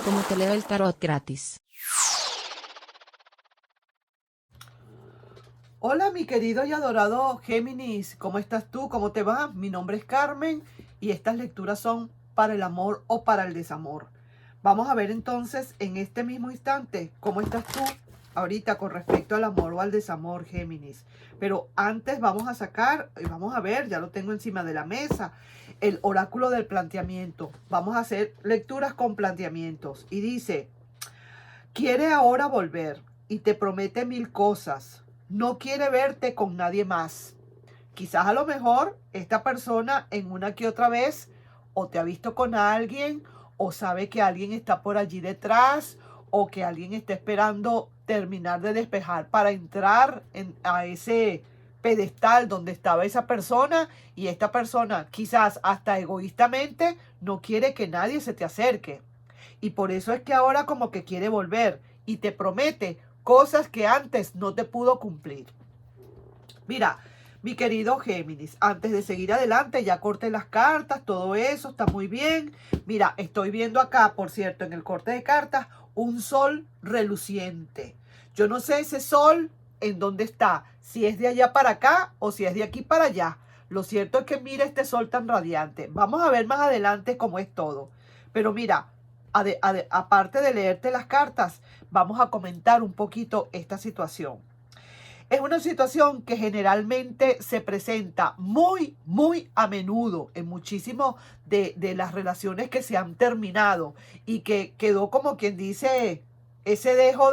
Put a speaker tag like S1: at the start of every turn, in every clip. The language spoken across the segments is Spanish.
S1: cómo te leo el tarot gratis.
S2: Hola mi querido y adorado Géminis, ¿cómo estás tú? ¿Cómo te va? Mi nombre es Carmen y estas lecturas son para el amor o para el desamor. Vamos a ver entonces en este mismo instante cómo estás tú ahorita con respecto al amor o al desamor, Géminis. Pero antes vamos a sacar, y vamos a ver, ya lo tengo encima de la mesa, el oráculo del planteamiento. Vamos a hacer lecturas con planteamientos y dice: quiere ahora volver y te promete mil cosas. No quiere verte con nadie más. Quizás a lo mejor esta persona en una que otra vez o te ha visto con alguien o sabe que alguien está por allí detrás o que alguien está esperando terminar de despejar para entrar a ese pedestal donde estaba esa persona, y esta persona quizás hasta egoístamente no quiere que nadie se te acerque. Y por eso es que ahora como que quiere volver y te promete cosas que antes no te pudo cumplir. Mira, mi querido Géminis, antes de seguir adelante, ya corté las cartas, todo eso está muy bien. Mira, estoy viendo acá, por cierto, en el corte de cartas, un sol reluciente. Yo no sé ese sol en dónde está, si es de allá para acá o si es de aquí para allá. Lo cierto es que mira este sol tan radiante. Vamos a ver más adelante cómo es todo. Pero mira, aparte de leerte las cartas, vamos a comentar un poquito esta situación. Es una situación que generalmente se presenta muy a menudo en muchísimas de las relaciones que se han terminado y que quedó, como quien dice, ese dejo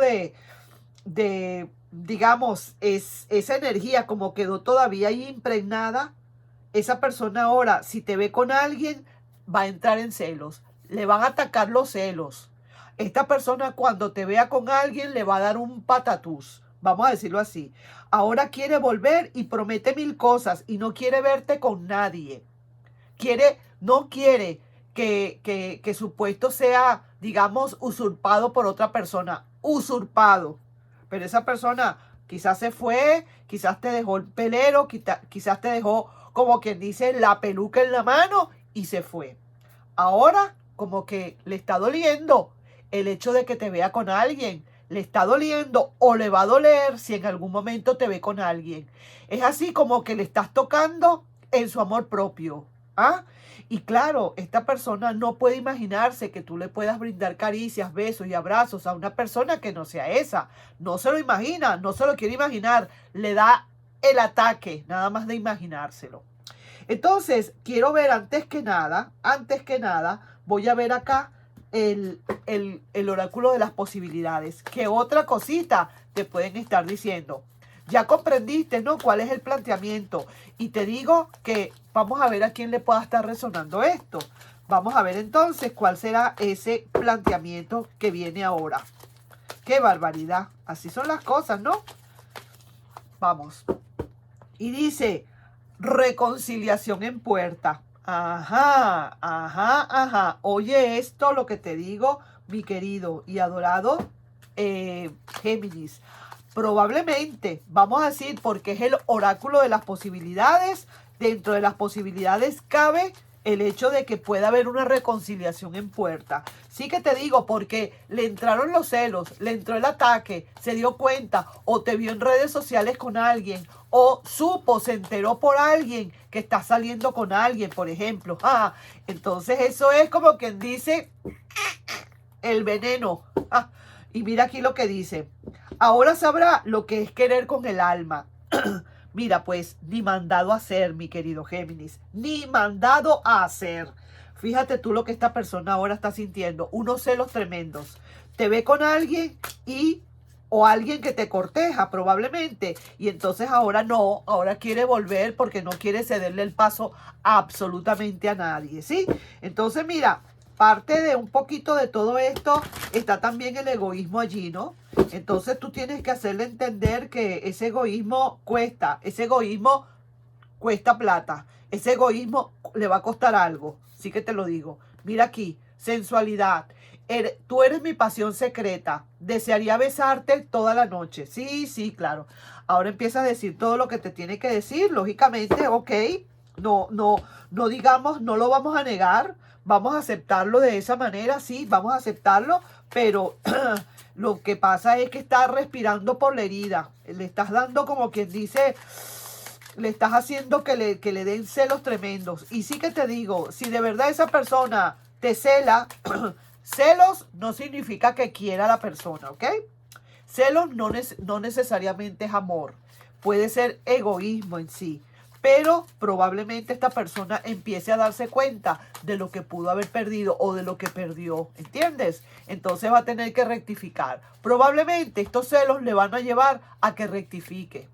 S2: digamos, esa energía como quedó todavía ahí impregnada. Esa persona ahora, si te ve con alguien, va a entrar en celos. Le van a atacar los celos. Esta persona, cuando te vea con alguien, le va a dar un patatús. Vamos a decirlo así. Ahora quiere volver y promete mil cosas y no quiere verte con nadie. No quiere que su puesto sea, digamos, usurpado por otra persona. Usurpado. Pero esa persona quizás se fue, quizás te dejó el pelero, quizás te dejó, como quien dice, la peluca en la mano y se fue. Ahora como que le está doliendo el hecho de que te vea con alguien. Le está doliendo o le va a doler si en algún momento te ve con alguien. Es así como que le estás tocando en su amor propio. ¿Ah? Y claro, esta persona no puede imaginarse que tú le puedas brindar caricias, besos y abrazos a una persona que no sea esa. No se lo imagina, no se lo quiere imaginar. Le da el ataque, nada más de imaginárselo. Entonces, quiero ver antes que nada, voy a ver acá el oráculo de las posibilidades. ¿Qué otra cosita te pueden estar diciendo? Ya comprendiste, ¿no? ¿Cuál es el planteamiento? Y te digo que vamos a ver a quién le pueda estar resonando esto. Vamos a ver entonces cuál será ese planteamiento que viene ahora. ¡Qué barbaridad! Así son las cosas, ¿no? Vamos. Y dice: reconciliación en puerta. Ajá. Oye esto, lo que te digo, mi querido y adorado Géminis. Probablemente, vamos a decir, porque es el oráculo de las posibilidades, dentro de las posibilidades cabe el hecho de que pueda haber una reconciliación en puerta. Sí que te digo, porque le entraron los celos, le entró el ataque, se dio cuenta, o te vio en redes sociales con alguien, o se enteró por alguien que está saliendo con alguien, por ejemplo. Entonces eso es como quien dice el veneno. Y mira aquí lo que dice: ahora sabrá lo que es querer con el alma. Mira, pues, ni mandado a hacer, mi querido Géminis, ni mandado a hacer. Fíjate tú lo que esta persona ahora está sintiendo, unos celos tremendos. Te ve con alguien o alguien que te corteja probablemente, y entonces ahora no, ahora quiere volver porque no quiere cederle el paso absolutamente a nadie, ¿sí? Entonces mira, parte de un poquito de todo esto está también el egoísmo allí, ¿no? Entonces tú tienes que hacerle entender que ese egoísmo cuesta plata, ese egoísmo le va a costar algo, sí que te lo digo. Mira aquí, sensualidad. Tú eres mi pasión secreta, desearía besarte toda la noche. Sí, claro. Ahora empieza a decir todo lo que te tiene que decir, lógicamente, ok, no digamos, no lo vamos a negar, vamos a aceptarlo de esa manera, sí, vamos a aceptarlo, pero lo que pasa es que está respirando por la herida, le estás dando como quien dice, le estás haciendo que le den celos tremendos. Y sí que te digo, si de verdad esa persona te cela, celos no significa que quiera a la persona, ¿ok? Celos no necesariamente es amor, puede ser egoísmo en sí, pero probablemente esta persona empiece a darse cuenta de lo que pudo haber perdido o de lo que perdió, ¿entiendes? Entonces va a tener que rectificar. Probablemente estos celos le van a llevar a que rectifique.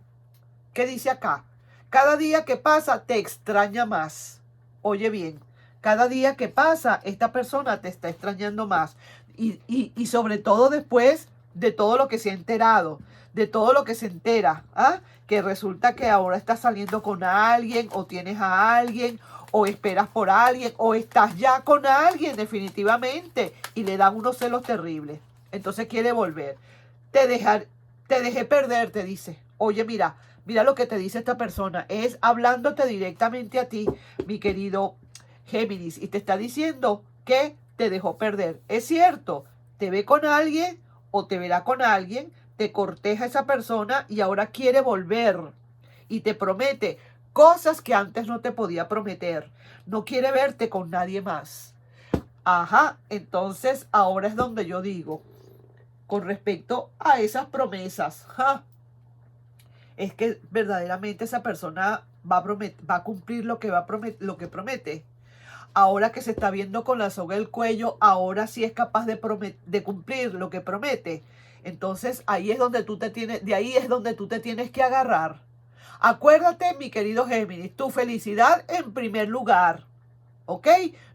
S2: ¿Qué dice acá? Cada día que pasa te extraña más. Oye bien, cada día que pasa esta persona te está extrañando más. Y sobre todo después de todo lo que se ha enterado, de todo lo que se entera, ¿ah? Que resulta que ahora estás saliendo con alguien o tienes a alguien o esperas por alguien o estás ya con alguien definitivamente y le dan unos celos terribles. Entonces quiere volver. Te dejé perder, te dice. Oye, mira lo que te dice esta persona. Es hablándote directamente a ti, mi querido Géminis, y te está diciendo que te dejó perder. Es cierto, te ve con alguien o te verá con alguien, te corteja esa persona y ahora quiere volver y te promete cosas que antes no te podía prometer. No quiere verte con nadie más. Ajá, entonces ahora es donde yo digo, con respecto a esas promesas, ¡ja! Es que verdaderamente esa persona va a cumplir lo que, lo que promete. Ahora que se está viendo con la soga del cuello, ahora sí es capaz de cumplir lo que promete. Entonces ahí es donde de ahí es donde tú te tienes que agarrar. Acuérdate, mi querido Géminis, tu felicidad en primer lugar. ¿Ok?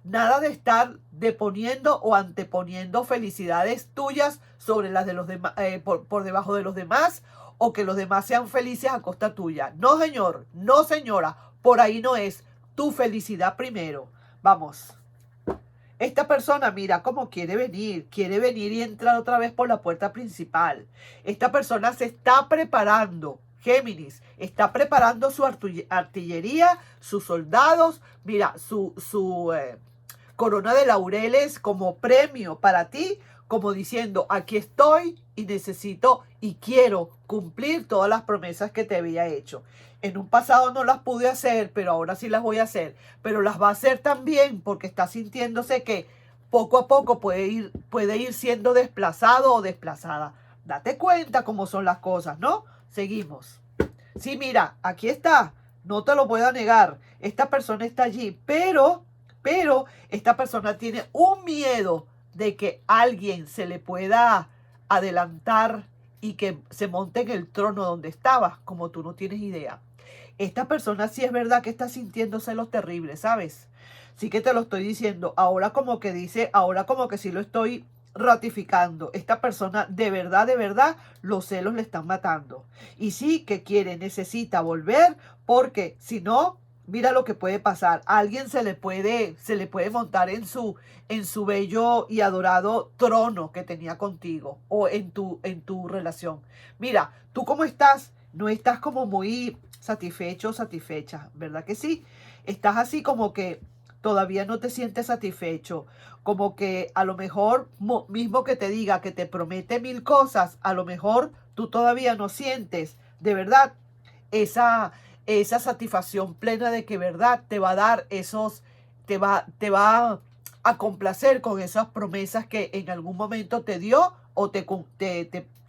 S2: Nada de estar deponiendo o anteponiendo felicidades tuyas sobre las de los demás, por debajo de los demás, o que los demás sean felices a costa tuya. No, señor, no, señora, por ahí no es. Tu felicidad primero. Vamos. Esta persona, mira cómo quiere venir y entrar otra vez por la puerta principal. Esta persona se está preparando, Géminis, está preparando su artillería, sus soldados, mira, su corona de laureles como premio para ti, como diciendo, aquí estoy y necesito y quiero cumplir todas las promesas que te había hecho. En un pasado no las pude hacer, pero ahora sí las voy a hacer. Pero las va a hacer también porque está sintiéndose que poco a poco puede ir siendo desplazado o desplazada. Date cuenta cómo son las cosas, ¿no? Seguimos. Sí, mira, aquí está. No te lo puedo negar. Esta persona está allí, pero esta persona tiene un miedo de que alguien se le pueda adelantar y que se monte en el trono donde estaba, como tú no tienes idea. Esta persona sí es verdad que está sintiendo celos terribles, ¿sabes? Sí que te lo estoy diciendo. Ahora como que dice, ahora como que sí lo estoy ratificando. Esta persona de verdad, los celos le están matando. Y sí que quiere, necesita volver porque si no, mira lo que puede pasar. A alguien se le puede montar en su bello y adorado trono que tenía contigo o en tu relación. Mira, tú cómo estás, no estás como muy satisfecho o satisfecha, ¿verdad que sí? Estás así como que todavía no te sientes satisfecho, como que a lo mejor mismo que te diga que te promete mil cosas, a lo mejor tú todavía no sientes de verdad esa satisfacción plena de que verdad te va a dar te va a complacer con esas promesas que en algún momento te dio o te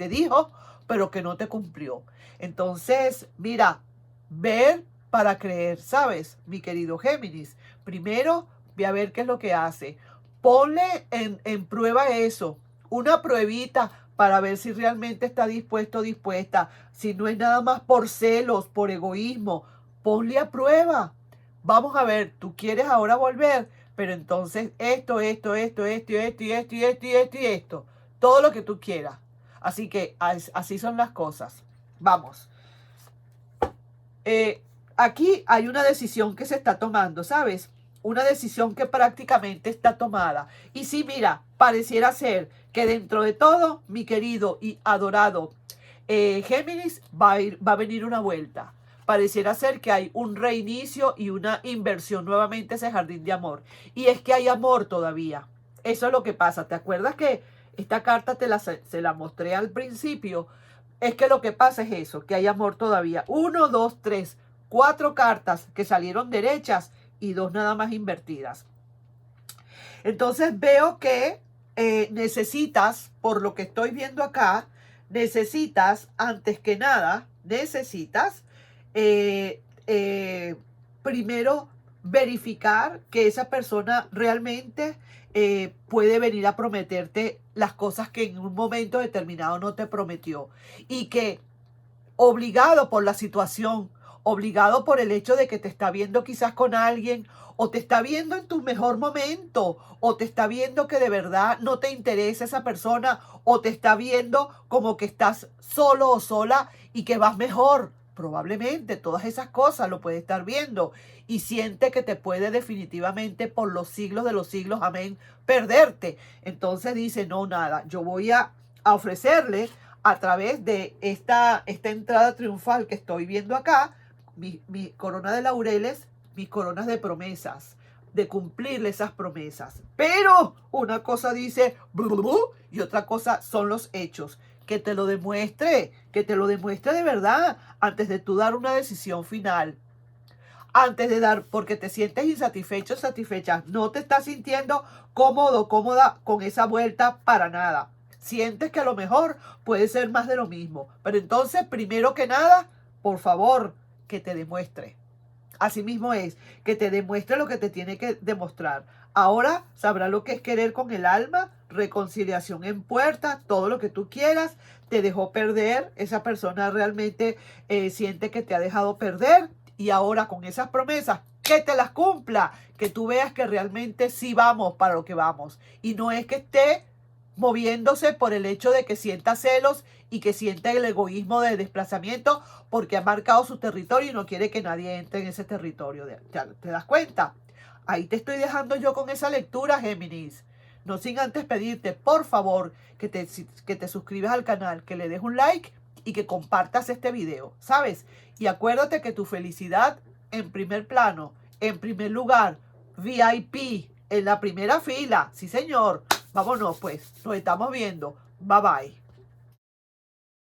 S2: dijo, pero que no te cumplió. Entonces, mira, ver para creer, ¿sabes? Mi querido Géminis, primero ve a ver qué es lo que hace. Ponle en prueba eso, una pruebita para ver si realmente está dispuesto o dispuesta. Si no es nada más por celos, por egoísmo, ponle a prueba. Vamos a ver, tú quieres ahora volver, pero entonces esto, y esto. Todo lo que tú quieras. Así que así son las cosas. Vamos. Aquí hay una decisión que se está tomando, ¿sabes? Una decisión que prácticamente está tomada. Y sí, mira, pareciera ser que dentro de todo, mi querido y adorado Géminis, va a venir una vuelta. pareciera ser que hay un reinicio y una inversión nuevamente a ese jardín de amor. Y es que hay amor todavía. Eso es lo que pasa. ¿Te acuerdas que esta carta se la mostré al principio? Es que lo que pasa es eso, que hay amor todavía. 1, 2, 3, 4 cartas que salieron derechas y 2 nada más invertidas. Entonces veo que necesitas, por lo que estoy viendo acá, necesitas, antes que nada, necesitas primero verificar que esa persona realmente puede venir a prometerte las cosas que en un momento determinado no te prometió. Y que obligado por la situación, obligado por el hecho de que te está viendo quizás con alguien, o te está viendo en tu mejor momento, o te está viendo que de verdad no te interesa esa persona, o te está viendo como que estás solo o sola y que vas mejor. Probablemente todas esas cosas lo puede estar viendo y siente que te puede definitivamente por los siglos de los siglos, amén, perderte. Entonces dice, no, nada, yo voy a ofrecerle a través de esta entrada triunfal que estoy viendo acá, mi corona de laureles, mis coronas de promesas, de cumplirle esas promesas. Pero una cosa dice y otra cosa son los hechos. Que te lo demuestre de verdad antes de tú dar una decisión final. Antes de dar, porque te sientes insatisfecho, satisfecha, no te estás sintiendo cómodo, cómoda con esa vuelta para nada. Sientes que a lo mejor puede ser más de lo mismo. Pero entonces, primero que nada, por favor, que te demuestre. Así mismo es, que te demuestre lo que te tiene que demostrar. Ahora sabrá lo que es querer con el alma, reconciliación en puerta, todo lo que tú quieras. Te dejó perder, esa persona realmente siente que te ha dejado perder. Y ahora con esas promesas, que te las cumpla, que tú veas que realmente sí vamos para lo que vamos. Y no es que esté moviéndose por el hecho de que sienta celos y que sienta el egoísmo de desplazamiento porque ha marcado su territorio y no quiere que nadie entre en ese territorio. ¿Te das cuenta? Ahí te estoy dejando yo con esa lectura, Géminis. No sin antes pedirte, por favor, que te suscribas al canal, que le des un like y que compartas este video, ¿sabes? Y acuérdate que tu felicidad en primer plano, en primer lugar, VIP, en la primera fila. Sí, señor. Vámonos, pues. Nos estamos viendo. Bye, bye.